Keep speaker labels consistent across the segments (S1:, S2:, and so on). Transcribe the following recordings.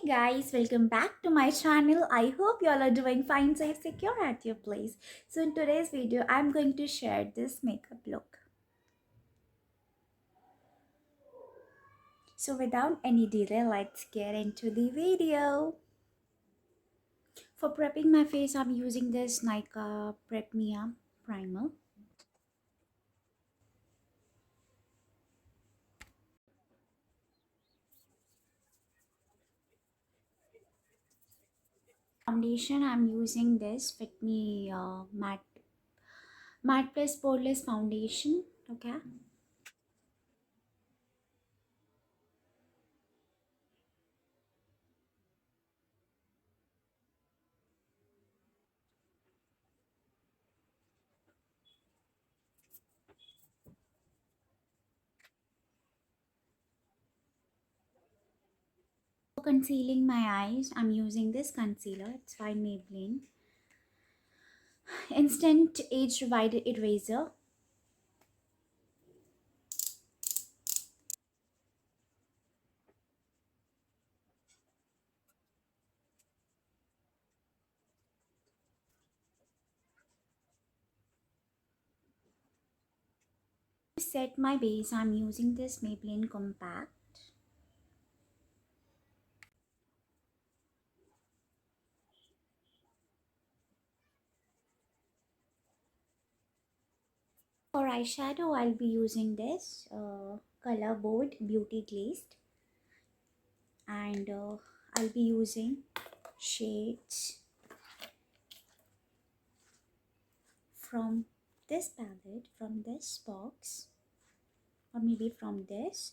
S1: Guys, welcome back to my channel. I hope you all are doing fine, safe, secure at your place. So in today's video, I'm going to share this makeup look. So without any delay, let's get into the video. For prepping my face, I'm using this Nika Prep Mia primer. Foundation, I'm using this Fit Me Matte Plus Poreless Foundation. Okay. For concealing my eyes, I'm using this concealer. It's by Maybelline. Instant Age Divider Eraser. To set my base, I'm using this Maybelline Compact. For eyeshadow, I'll be using this Color Board Beauty Glazed, and I'll be using shades from this palette, from this box, or maybe from this.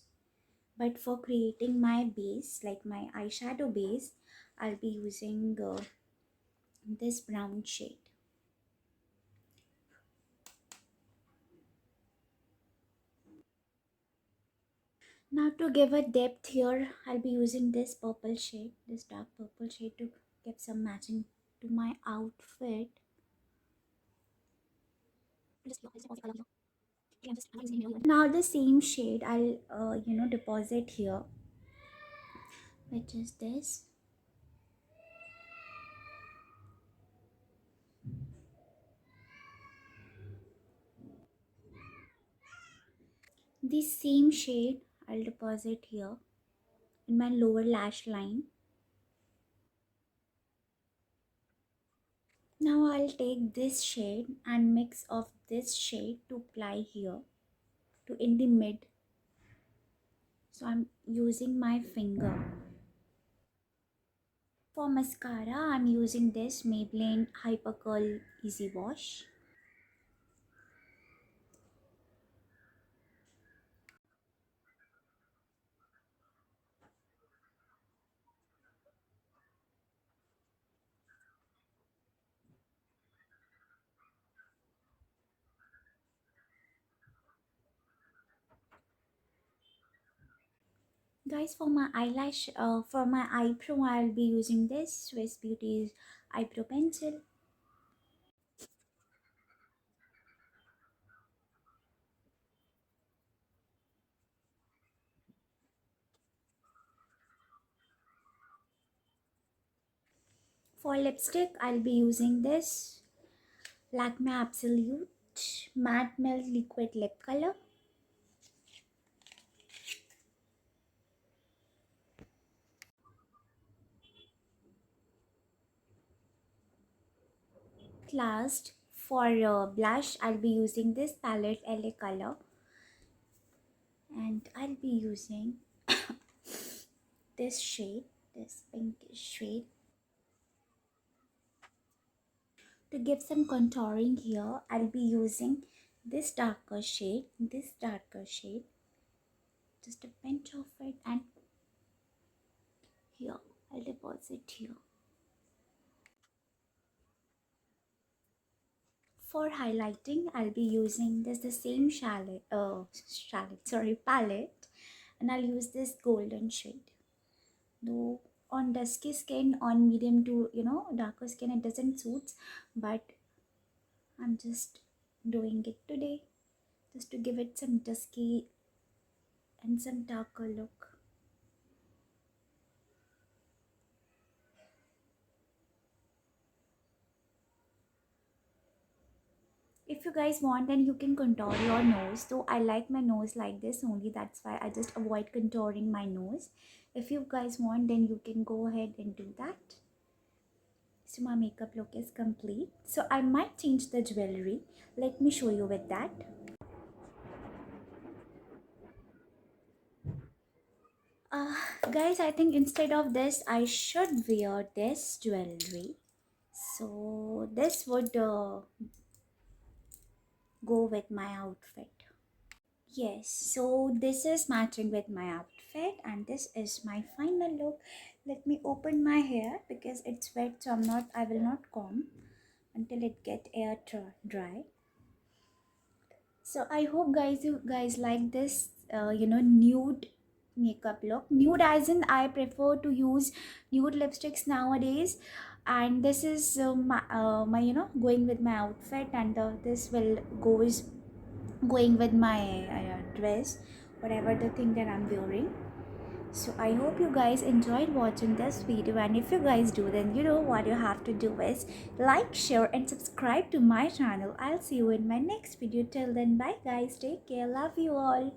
S1: But for creating my base, like my eyeshadow base, I'll be using this brown shade. Now to give a depth here, I'll be using this purple shade, this dark purple shade, to give some matching to my outfit. Now the same shade I'll deposit here, which is this. The same shade I'll deposit here in my lower lash line. Now I'll take this shade and mix of this shade to apply here, to in the mid. So I'm using my finger. For mascara, I'm using this Maybelline Hyper Curl Easy Wash. Guys, for my eyelash, for my eyebrow, I'll be using this Swiss Beauty's eyebrow pencil. For lipstick, I'll be using this Lakme Absolute Matte Melt Liquid Lip Color. Last, for blush, I'll be using this palette LA color, and I'll be using this shade, this pinkish shade. To give some contouring here, I'll be using this darker shade, just a pinch of it, and here I'll deposit here. For highlighting, I'll be using this the same palette, and I'll use this golden shade. Though on dusky skin, on medium to darker skin, it doesn't suit, but I'm just doing it today, just to give it some dusky and some darker look. if you guys want, then you can contour your nose. So I like my nose like this only, that's why I just avoid contouring my nose. If you guys want, then you can go ahead and do that. So my makeup look is complete. So I might change the jewelry. Let me show you with that. Guys, I think instead of this, I should wear this jewelry. So this would go with my outfit. Yes, so this is matching with my outfit and this is my final look. Let me open my hair because it's wet, so I will not comb until it get air dry. So I hope you guys like this nude makeup look. Nude as in I prefer to use nude lipsticks nowadays, and this is my going with my outfit, and this will goes going with my dress, whatever the thing that I'm wearing. So I hope you guys enjoyed watching this video, and if you guys do, then you know what you have to do is like, share and subscribe to my channel. I'll see you in my next video. Till then, bye guys, take care, love you all.